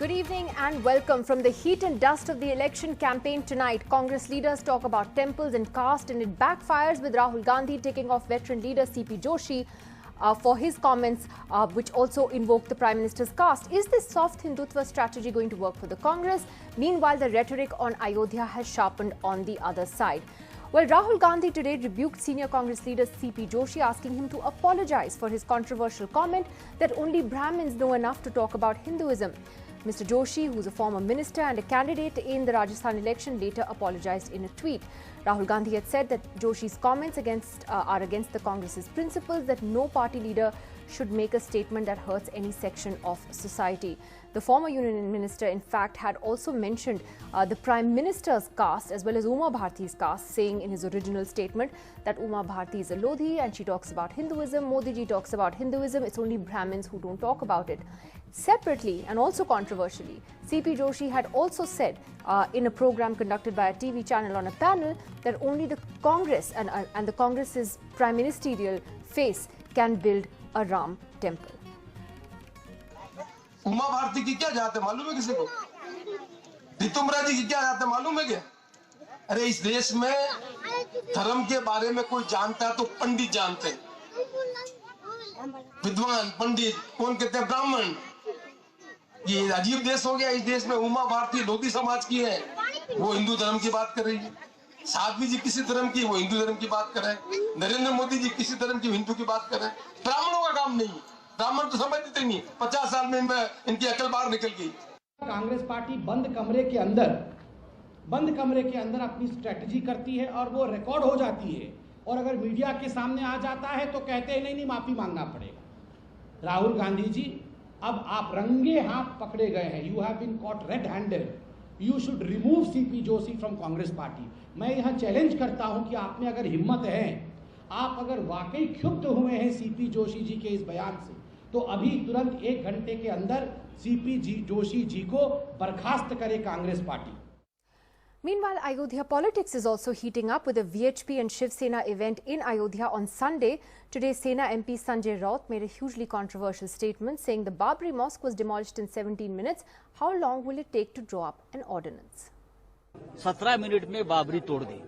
Good evening and welcome. From the heat and dust of the election campaign tonight, Congress leaders talk about temples and caste, and it backfires with Rahul Gandhi taking off veteran leader CP Joshi for his comments, which also invoked the Prime Minister's caste. Is this soft Hindutva strategy going to work for the Congress? Meanwhile, the rhetoric on Ayodhya has sharpened on the other side. Well, Rahul Gandhi today rebuked senior Congress leader CP Joshi, asking him to apologize for his controversial comment that only Brahmins know enough to talk about Hinduism. Mr. Joshi, who's a former minister and a candidate in the Rajasthan election, later apologized in a tweet. Rahul Gandhi had said that Joshi's comments are against the Congress's principles, that no party leader should make a statement that hurts any section of society. The former union minister, in fact, had also mentioned the Prime Minister's caste as well as Uma Bharti's caste, saying in his original statement that Uma Bharti is a Lodhi and she talks about Hinduism. Modi ji talks about Hinduism. It's only Brahmins who don't talk about it. Separately and also controversially, CP Joshi had also said in a program conducted by a TV channel on a panel that only the Congress and the Congress's prime ministerial face can build a Ram temple. Uma Bharti की क्या जात है मालूम है किसी को? ऋतुम्बरा जी की क्या जात है मालूम है क्या? अरे इस देश में धर्म के बारे में कोई जानता है तो पंडित जानते हैं, विद्वान पंडित कौन कहते हैं ब्राह्मण। ये अजीब देश हो गया। इस देश में उमा भारती लोधी समाज की है, वो हिंदू धर्म की बात कर रही है। साध्वी जी किसी धर्म की, वो हिंदू धर्म की बात कर रहे हैं। नरेंद्र मोदी जी किसी धर्म की, हिंदू की बात कर रहे हैं। ब्राह्मणों का काम नहीं, ब्राह्मण तो समझते ही नहीं। 50 साल में इनकी अकल बाहर निकल गई। कांग्रेस पार्टी बंद कमरे के अंदर अपनी स्ट्रेटजी करती है और वो रिकॉर्ड हो जाती है, और अगर मीडिया के सामने आ जाता है तो कहते हैं नहीं माफी मांगना पड़ेगा। राहुल गांधी जी, अब आप रंगे हाथ पकड़े गए हैं। You have been caught red handed. You should remove CP Joshi from Congress party. मैं यहां चैलेंज करता हूं कि आप में अगर हिम्मत है, आप अगर वाकई क्षुब्ध हुए हैं सीपी जोशी जी के इस बयान से, तो अभी तुरंत 1 घंटे के अंदर सीपी जोशी जी को बर्खास्त करे Congress party. Meanwhile, Ayodhya politics is also heating up with a VHP and Shiv Sena event in Ayodhya on Sunday. Today, Sena MP Sanjay Raut made a hugely controversial statement saying the Babri Mosque was demolished in 17 minutes. How long will it take to draw up an ordinance? 17 minute में बाबरी तोड़ दी,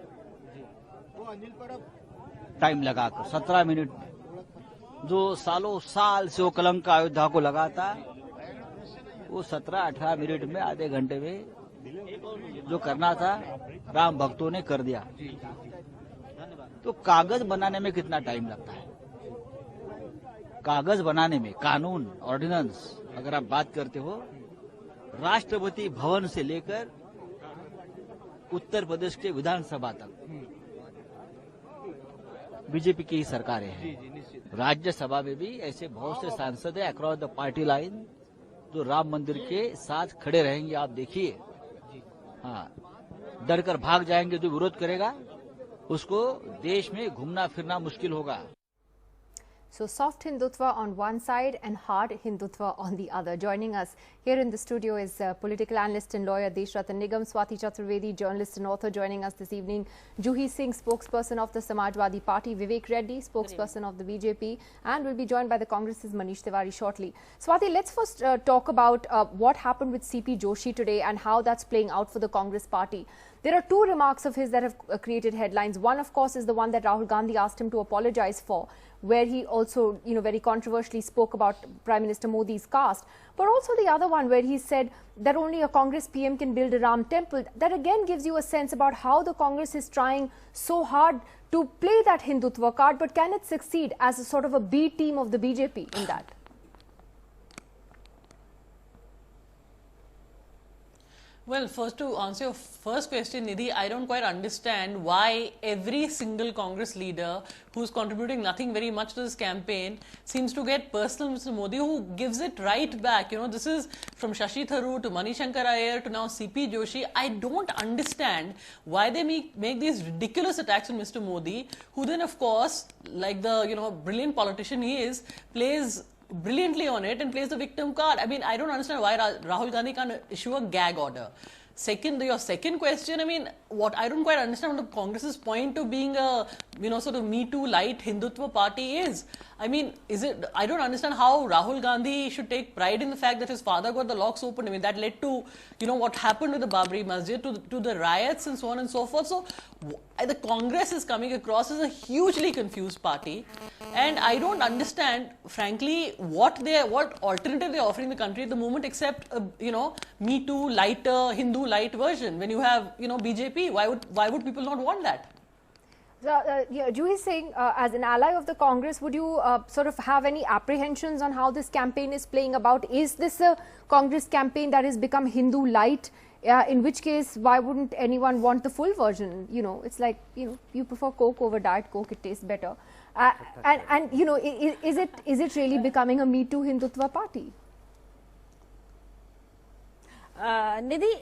time लगाकर 17 minute में। जो सालों साल से वो कलंक अयोध्या को लगाता, वो 17-18 मिनट में, आधे घंटे में जो करना था राम भक्तों ने कर दिया। तो कागज बनाने में कितना टाइम लगता है? कागज बनाने में, कानून ऑर्डिनेंस अगर आप बात करते हो, राष्ट्रपति भवन से लेकर उत्तर प्रदेश के विधानसभा तक बीजेपी की ही सरकारें हैं। राज्यसभा में भी ऐसे बहुत से सांसद हैं अक्रॉस द पार्टी लाइन जो राम मंदिर के साथ खड़े रहेंगे। आप देखिए, हाँ, डर कर भाग जाएंगे। जो विरोध करेगा उसको देश में घूमना फिरना मुश्किल होगा। So soft Hindutva on one side and hard Hindutva on the other. Joining us here in the studio is political analyst and lawyer Deshratan Nigam, Swati Chaturvedi, journalist and author, joining us this evening. Juhi Singh, spokesperson of the Samajwadi Party, Vivek Reddy, spokesperson of the BJP, and will be joined by the Congress's Manish Tiwari shortly. Swati, let's first talk about what happened with CP Joshi today and how that's playing out for the Congress party. There are two remarks of his that have created headlines. One, of course, is the one that Rahul Gandhi asked him to apologize for, where he also, very controversially spoke about Prime Minister Modi's caste. But also the other one where he said that only a Congress PM can build a Ram temple. That again gives you a sense about how the Congress is trying so hard to play that Hindutva card, but can it succeed as a sort of a B team of the BJP in that? Well, first, to answer your first question, Nidhi, I don't quite understand why every single Congress leader who's contributing nothing very much to this campaign seems to get personal with Mr. Modi, who gives it right back. This is from Shashi Tharoor to Mani Shankar Iyer to now CP Joshi. I don't understand why they make these ridiculous attacks on Mr. Modi, who then, of course, like the brilliant politician he is, plays brilliantly on it and plays the victim card. I mean, I don't understand why Rahul Gandhi can't issue a gag order. Second, your second question, I mean, what I don't quite understand what the Congress's point of being a, sort of Me Too light Hindutva party is. I mean, I don't understand how Rahul Gandhi should take pride in the fact that his father got the locks open. I mean, that led to, what happened with the Babri Masjid, to the riots and so on and so forth. So, the Congress is coming across as a hugely confused party. And I don't understand, frankly, what alternative they're offering the country at the moment, except, Me Too, lighter, Hindu light version. When you have, BJP, why would people not want that? Juhi is saying, as an ally of the Congress, would you sort of have any apprehensions on how this campaign is playing about? Is this a Congress campaign that has become Hindu light? In which case, why wouldn't anyone want the full version? It's like, you prefer Coke over Diet Coke, it tastes better. Is it really becoming a Me Too Hindutva party? Nidhi,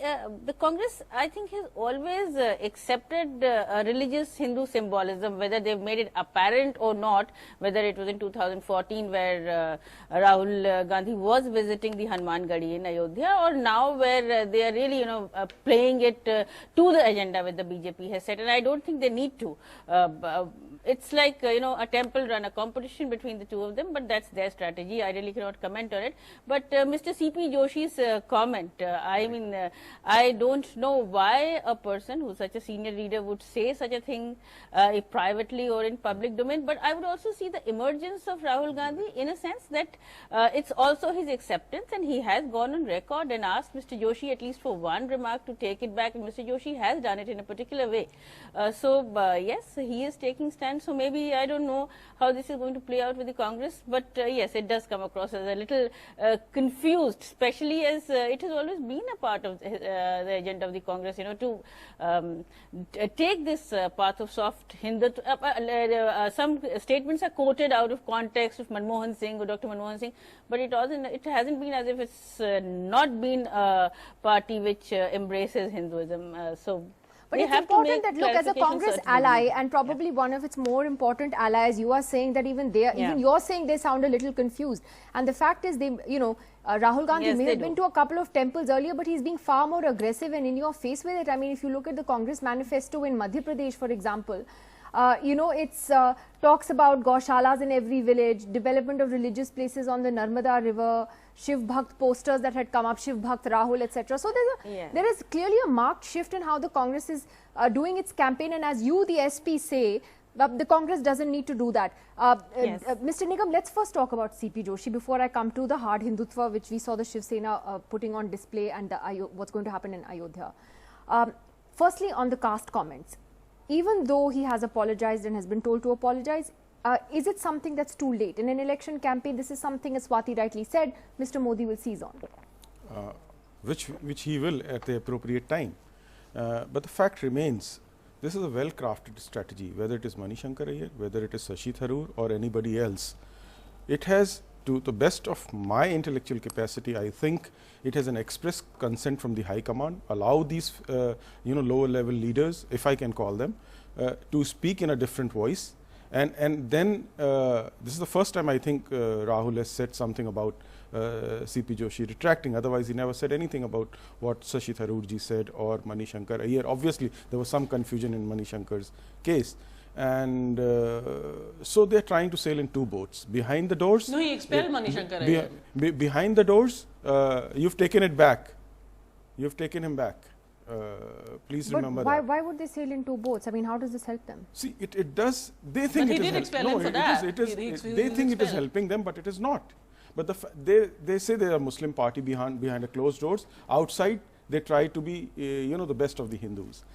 the Congress, I think, has always accepted religious Hindu symbolism, whether they've made it apparent or not, whether it was in 2014 where Rahul Gandhi was visiting the Hanuman Gadi in Ayodhya, or now where they are really, playing it to the agenda with the BJP has set, and I don't think they need to. It's like, a temple run, a competition between the two of them, but that's their strategy. I really cannot comment on it. But Mr. C.P. Joshi's comment, I don't know why a person who's such a senior leader would say such a thing privately or in public domain, but I would also see the emergence of Rahul Gandhi in a sense that it's also his acceptance, and he has gone on record and asked Mr. Joshi at least for one remark to take it back, and Mr. Joshi has done it in a particular way. Yes, he is taking stand. So maybe I don't know how this is going to play out with the Congress, but yes, it does come across as a little confused, especially as it has always been a part of the agenda of the Congress, to take this path of soft Hindu. Some statements are quoted out of context of Manmohan Singh or Dr. Manmohan Singh, but it hasn't been as if it's not been a party which embraces Hinduism. But it's important that, look, as a Congress ally, and probably one of its more important allies, you are saying that even you're saying they sound a little confused. And the fact is, Rahul Gandhi may have been to a couple of temples earlier, but he's being far more aggressive and in your face with it. I mean, if you look at the Congress manifesto in Madhya Pradesh, for example, it's talks about Gaushalas in every village, development of religious places on the Narmada River, Shiv Bhakt posters that had come up, Shiv Bhakt Rahul, etc. So there is clearly a marked shift in how the Congress is doing its campaign, and as you, the SP, say, the Congress doesn't need to do that. Mr. Nigam, let's first talk about C.P. Joshi before I come to the hard Hindutva, which we saw the Shiv Sena putting on display, and what's going to happen in Ayodhya. Firstly, on the caste comments, even though he has apologized and has been told to apologize, is it something that's too late? In an election campaign, this is something, as Swati rightly said, Mr. Modi will seize on. Which he will at the appropriate time. But the fact remains, this is a well-crafted strategy, whether it is Manishankar Iyer, whether it is Shashi Tharoor or anybody else. It has, to the best of my intellectual capacity, I think it has an express consent from the High Command, allow these lower level leaders, if I can call them, to speak in a different voice. And then this is the first time I think Rahul has said something about C.P. Joshi retracting. Otherwise, he never said anything about what Shashi Tharoor ji said or Manishankar Iyer. Obviously, there was some confusion in Manishankar's case. And so they're trying to sail in two boats. Behind the doors... No, he expelled Manishankar Iyer. Behind the doors, you've taken it back. You've taken him back. Please remember that. Why would they sail in two boats? I mean, how does this help them? See, it does. They think it is helping. They think it is helping them, but it is not. But they say they are a Muslim party behind a closed doors. Outside, they try to be, the best of the Hindus.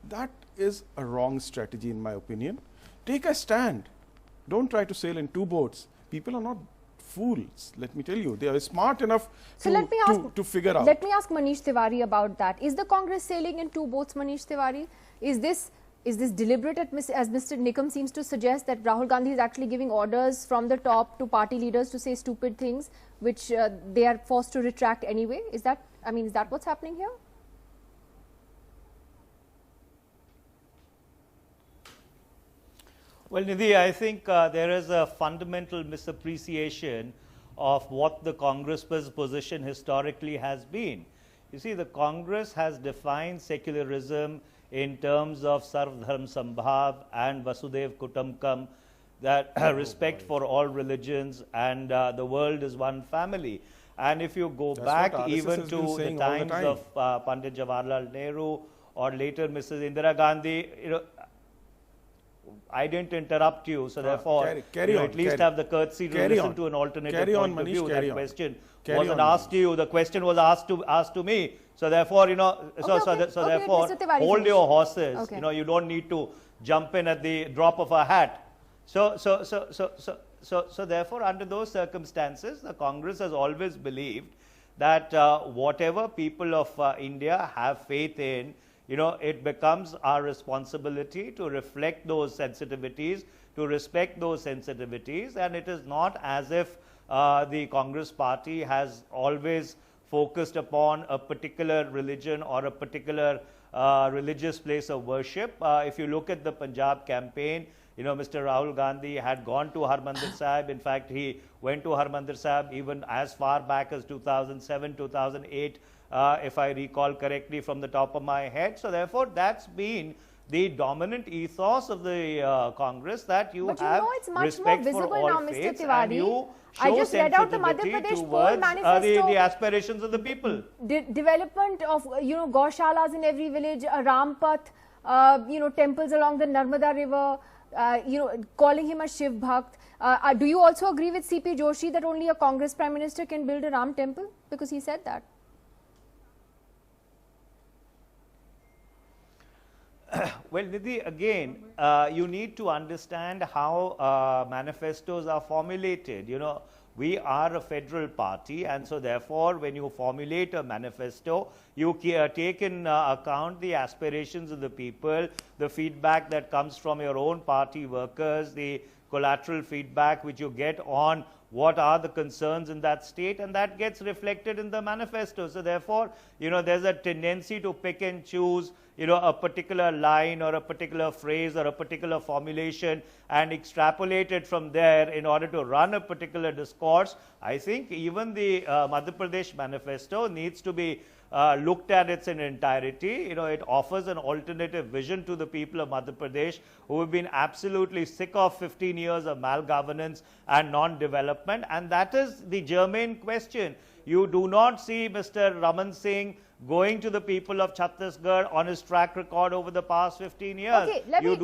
That is a wrong strategy, in my opinion. Take a stand. Don't try to sail in two boats. People are not fools, let me tell you. They are smart enough to figure out. Let me ask Manish Tiwari about that. Is the Congress sailing in two boats, Manish Tiwari? Is this deliberate, as Mr. Nikam seems to suggest, that Rahul Gandhi is actually giving orders from the top to party leaders to say stupid things, which they are forced to retract anyway? Is that what's happening here? Well, Nidhi, I think there is a fundamental misappreciation of what the Congress's position historically has been. You see, the Congress has defined secularism in terms of Sarv Dharm Sambhav and Vasudev Kutumbakam that respect for all religions and the world is one family. And if you go back even to the times of Pandit Jawaharlal Nehru or later Mrs. Indira Gandhi, I didn't interrupt you, so therefore carry on, at least have the courtesy to listen to an alternative point of view. That question wasn't asked to you; the question was asked to me. So therefore, therefore, hold your horses. You don't need to jump in at the drop of a hat. So therefore, under those circumstances, the Congress has always believed that whatever people of India have faith in, it becomes our responsibility to reflect those sensitivities, to respect those sensitivities, and it is not as if the Congress party has always focused upon a particular religion or a particular religious place of worship. If you look at the Punjab campaign, Mr. Rahul Gandhi had gone to Harmandir Sahib. In fact, he went to Harmandir Sahib even as far back as 2007, 2008, if I recall correctly from the top of my head. So therefore, that's been the dominant ethos of the Congress, that you have it's much respect more for visible all now, Mr. faiths, Tiwari. and you I show just read out the Madhya sensitivity Pradesh poll towards manifesto. the aspirations of the people. Development of gaushalas in every village, a Rampath, temples along the Narmada river, calling him a Shiv Bhakt. Do you also agree with CP Joshi that only a Congress Prime Minister can build a Ram temple? Because he said that. Well, Nidhi, again, you need to understand how manifestos are formulated. We are a federal party, and so therefore, when you formulate a manifesto, you take in account the aspirations of the people, the feedback that comes from your own party workers, the collateral feedback which you get on what are the concerns in that state, and that gets reflected in the manifesto. So therefore, there's a tendency to pick and choose, a particular line or a particular phrase or a particular formulation and extrapolate it from there in order to run a particular discourse. I think even the Madhya Pradesh manifesto needs to be looked at its entirety. It offers an alternative vision to the people of Madhya Pradesh, who have been absolutely sick of 15 years of malgovernance and non-development, and that is the germane question. You do not see Mr. Raman Singh going to the people of Chhattisgarh on his track record over the past 15 years. Okay, let me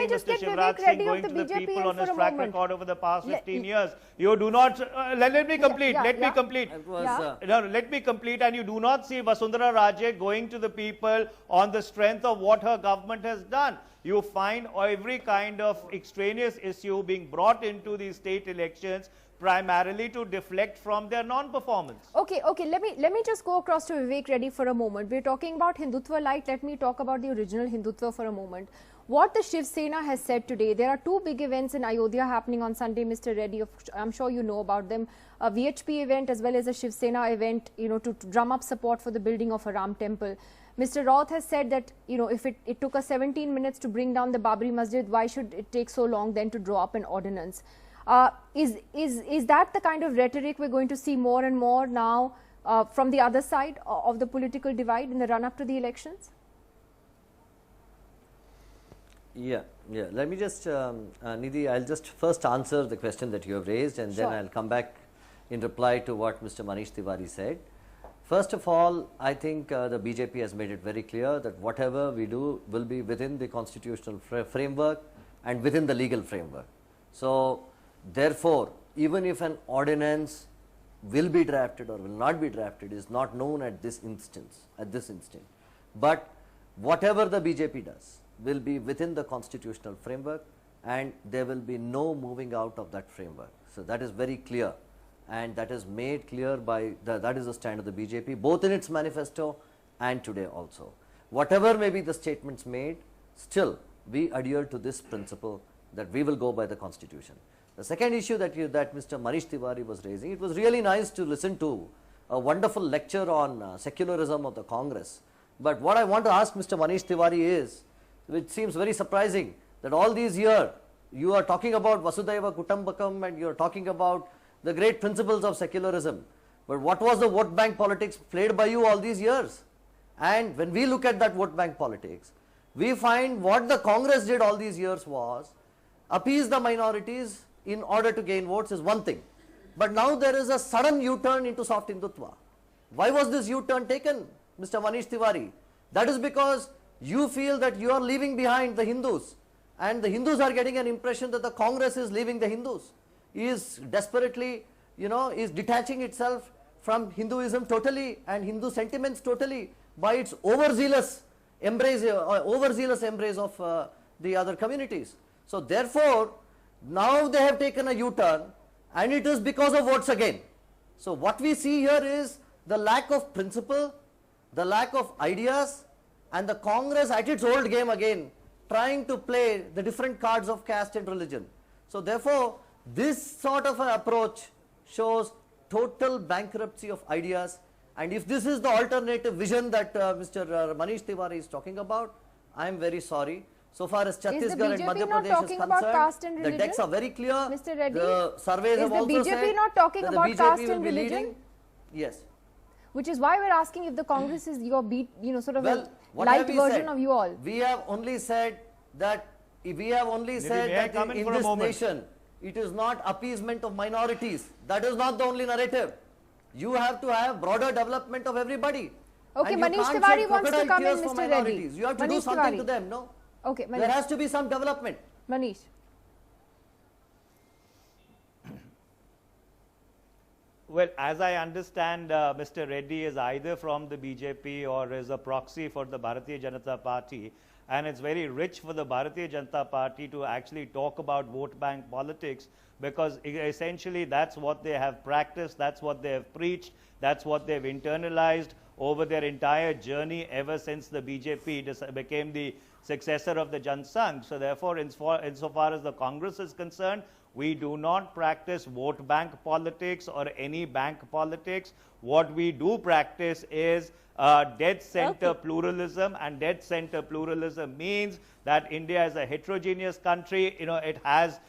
just Mr. get Shivraj Vivek Singh Reddy going of to the the BJP people on his for a track moment. record over the past 15 years. You do not, let me complete, let me complete. Let me complete, and you do not see Vasundhara Raje going to the people on the strength of what her government has done. You find every kind of extraneous issue being brought into these state elections primarily to deflect from their non-performance. Okay. Let me just go across to Vivek Reddy for a moment. We're talking about Hindutva light. Let me talk about the original Hindutva for a moment. What the Shiv Sena has said today, there are two big events in Ayodhya happening on Sunday, Mr. Reddy. I'm sure you know about them. A VHP event as well as a Shiv Sena event, to drum up support for the building of a Ram temple. Mr. Raut has said that, if it took us 17 minutes to bring down the Babri Masjid, why should it take so long then to draw up an ordinance? Is that the kind of rhetoric we're going to see more and more now from the other side of the political divide in the run-up to the elections? Yeah. Let me just, Nidhi, I'll just first answer the question that you have raised, and then I'll come back in reply to what Mr. Manish Tiwari said. First of all, I think the BJP has made it very clear that whatever we do will be within the constitutional framework and within the legal framework. So, therefore, even if an ordinance will be drafted or will not be drafted is not known at this instant. But whatever the BJP does will be within the constitutional framework, and there will be no moving out of that framework. So that is very clear, and that is made clear by that is the stand of the BJP, both in its manifesto and today also. Whatever may be the statements made, still we adhere to this principle that we will go by the constitution. The second issue that Mr. Manish Tiwari was raising, it was really nice to listen to a wonderful lecture on secularism of the Congress. But what I want to ask Mr. Manish Tiwari is, which seems very surprising, that all these years you are talking about Vasudhaiva Kutumbakam and you are talking about the great principles of secularism. But what was the vote bank politics played by you all these years? And when we look at that vote bank politics, we find what the Congress did all these years was appease the minorities in order to gain votes is one thing. But now there is a sudden U-turn into soft Hindutva. Why was this U-turn taken, Mr. Manish Tiwari? That is because you feel that you are leaving behind the Hindus, and the Hindus are getting an impression that the Congress is leaving the Hindus, is desperately, is detaching itself from Hinduism totally and Hindu sentiments totally by its overzealous embrace of the other communities. So therefore, now they have taken a U-turn, and it is because of votes again. So what we see here is the lack of principle, the lack of ideas, and the Congress at its old game again, trying to play the different cards of caste and religion. So therefore, this sort of an approach shows total bankruptcy of ideas, and if this is the alternative vision that Mr. Manish Tiwari is talking about, I am very sorry. So far as Chhattisgarh and Madhya Pradesh is concerned, the decks are very clear. Mr. Reddy, the surveys have also is the BJP not talking about caste and religion? Leading. Yes. Which is why we're asking if the Congress is your sort of well, a light version of you all. We have only said that in this nation, it is not appeasement of minorities. That is not the only narrative. You have to have broader development of everybody. Okay, Manish Tiwari wants to come in, Mr. Reddy. You have to do something to them, no? Okay, Manish. There has to be some development. Manish. Well, as I understand, Mr. Reddy is either from the BJP or is a proxy for the Bharatiya Janata Party. And it's very rich for the Bharatiya Janata Party to actually talk about vote bank politics, because essentially that's what they have practiced, that's what they have preached, that's what they've internalized over their entire journey ever since the BJP became the successor of the Jan Sangh. So therefore, insofar as the Congress is concerned, we do not practice vote bank politics or any bank politics. What we do practice is dead center pluralism, and dead center pluralism means that India is a heterogeneous country. It has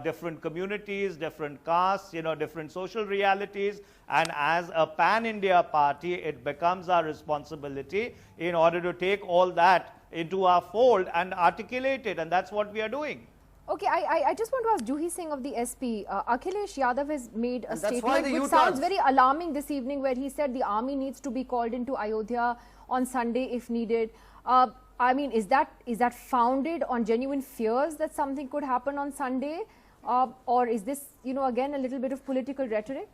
different communities, different castes, different social realities, and as a pan-India party, it becomes our responsibility in order to take all that into our fold and articulate it, and that's what we are doing. Okay, I just want to ask Juhi Singh of the SP. Akhilesh Yadav has made a statement which sounds very alarming this evening, where he said the army needs to be called into Ayodhya on Sunday if needed. I mean, is that founded on genuine fears that something could happen on Sunday, or is this, again, a little bit of political rhetoric?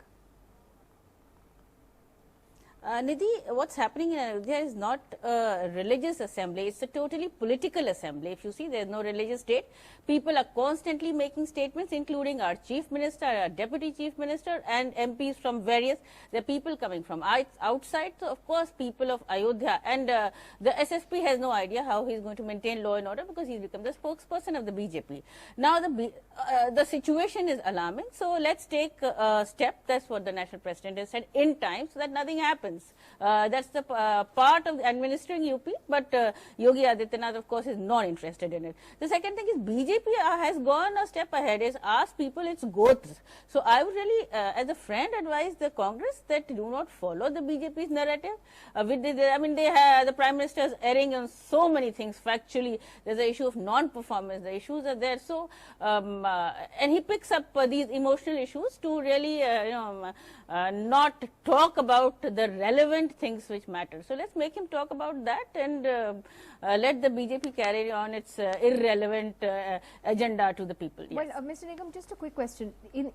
Nidhi, what's happening in Ayodhya is not a religious assembly, it's a totally political assembly. If you see, there's no religious state. People are constantly making statements, including our chief minister, our deputy chief minister, and MPs from various, there are people coming from outside, so of course people of Ayodhya, and the SSP has no idea how he's going to maintain law and order, because he's become the spokesperson of the BJP. Now the situation is alarming, so let's take a step, that's what the national president has said, in time, so that nothing happens. That's the part of administering UP, but Yogi Adityanath, of course, is not interested in it. The second thing is BJP has gone a step ahead, is asked people its goats. So I would really, as a friend, advise the Congress that do not follow the BJP's narrative. The Prime Minister is erring on so many things. Factually, there's the issue of non-performance. The issues are there. So, and he picks up these emotional issues to really, not talk about the relevant things which matter. So let's make him talk about that, and let the BJP carry on its irrelevant agenda to the people. Yes. Well, Mr. Nigam, just a quick question.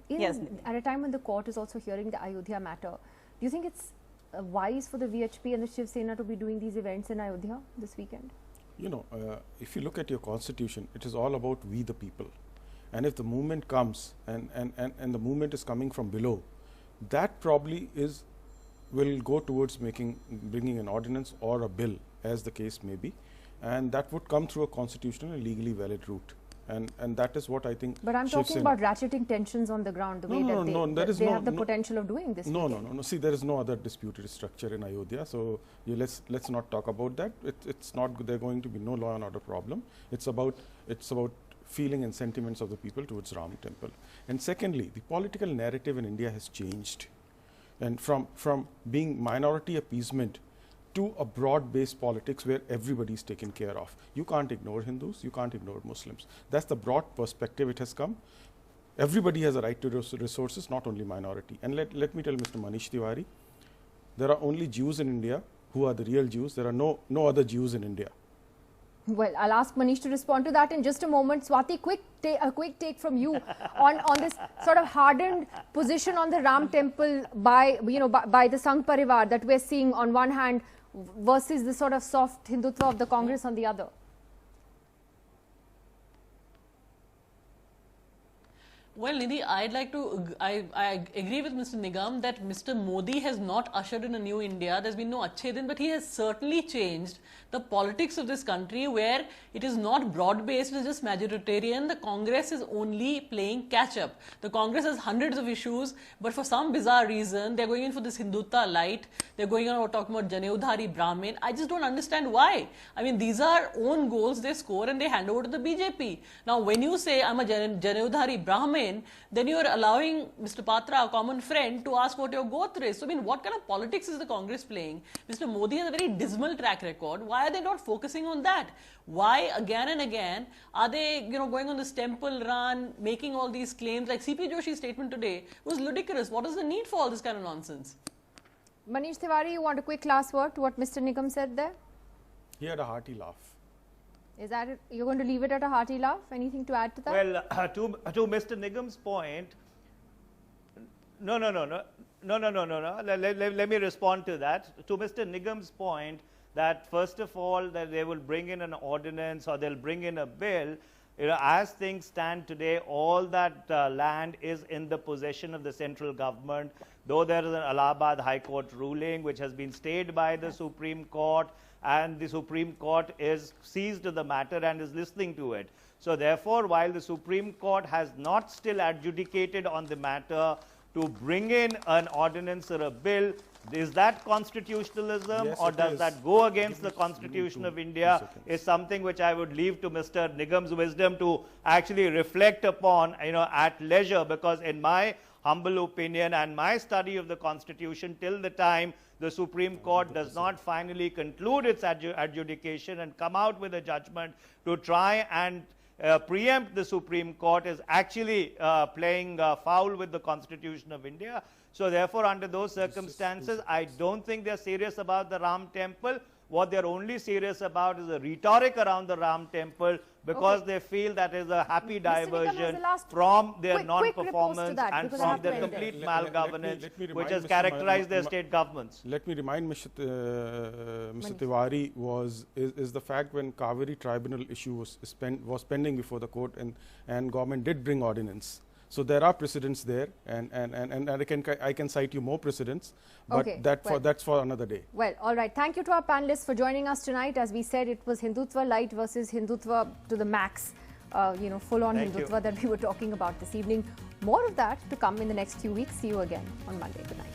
Yes. At a time when the court is also hearing the Ayodhya matter, do you think it's wise for the VHP and the Shiv Sena to be doing these events in Ayodhya this weekend? If you look at your constitution, it is all about we the people. And if the movement comes and the movement is coming from below, that probably will go towards bringing an ordinance or a bill, as the case may be, and that would come through a constitutional and legally valid route, and that is what I think. But I'm talking about ratcheting tensions on the ground, the way that they have the potential of doing this. No. See, there is no other disputed structure in Ayodhya, so let's not talk about that. It's not. There going to be no law and order problem. It's about feeling and sentiments of the people towards Ram Temple. And secondly, the political narrative in India has changed, and from being minority appeasement to a broad-based politics where everybody is taken care of. You can't ignore Hindus, you can't ignore Muslims. That's the broad perspective it has come. Everybody has a right to resources, not only minority. And let me tell Mr. Manish Tiwari, there are only Jews in India who are the real Jews. There are no other Jews in India. Well, I'll ask Manish to respond to that in just a moment. Swati, a quick take from you on this sort of hardened position on the Ram temple by the Sangh Parivar that we're seeing on one hand versus the sort of soft Hindutva of the Congress on the other. Well, Nidhi, I'd like to, I agree with Mr. Nigam that Mr. Modi has not ushered in a new India. There's been no Achhe Din, but he has certainly changed the politics of this country where it is not broad-based, it is just majoritarian. The Congress is only playing catch-up. The Congress has hundreds of issues, but for some bizarre reason, they're going in for this Hindutva light. They're going on talking about Janeudhari Brahmin. I just don't understand why. I mean, these are own goals they score and they hand over to the BJP. Now, when you say, I'm a Janeudhari Brahmin, then you are allowing Mr. Patra, a common friend, to ask what your gotra is. So, I mean, what kind of politics is the Congress playing? Mr. Modi has a very dismal track record. Why are they not focusing on that? Why again and again are they, going on this temple run, making all these claims? Like CP Joshi's statement today was ludicrous. What is the need for all this kind of nonsense? Manish Tiwari, you want a quick last word to what Mr. Nigam said there? He had a hearty laugh. Is that it? You're going to leave it at a hearty laugh? Anything to add to that? Well, to Mr. Nigam's point, no. Let me respond to that. To Mr. Nigam's point that first of all that they will bring in an ordinance or they'll bring in a bill. As things stand today, all that land is in the possession of the central government. Though there is an Allahabad High Court ruling which has been stayed by the Supreme Court, and the Supreme Court is seized to the matter and is listening to it. So therefore, while the Supreme Court has not still adjudicated on the matter to bring in an ordinance or a bill, is that constitutionalism? Yes, or does that go against the Constitution of India? Is something which I would leave to Mr. Nigam's wisdom to actually reflect upon, at leisure, because in my humble opinion and my study of the Constitution, till the time the Supreme Court does not finally conclude its adjudication and come out with a judgment to try and preempt the Supreme Court, is actually playing foul with the Constitution of India. So therefore, under those circumstances, I don't think they're serious about the Ram temple. What they're only serious about is the rhetoric around the Ram temple, because they feel that is a happy diversion from their non-performance and from their complete malgovernance which has characterized their state governments. Let me remind Mr. Tiwari is the fact when Kaveri tribunal issue was pending before the court and government did bring ordinance. So there are precedents there, and I can cite you more precedents, but that's for another day. Well, all right. Thank you to our panelists for joining us tonight. As we said, it was Hindutva light versus Hindutva to the max, full-on Hindutva that we were talking about this evening. More of that to come in the next few weeks. See you again on Monday. Good night.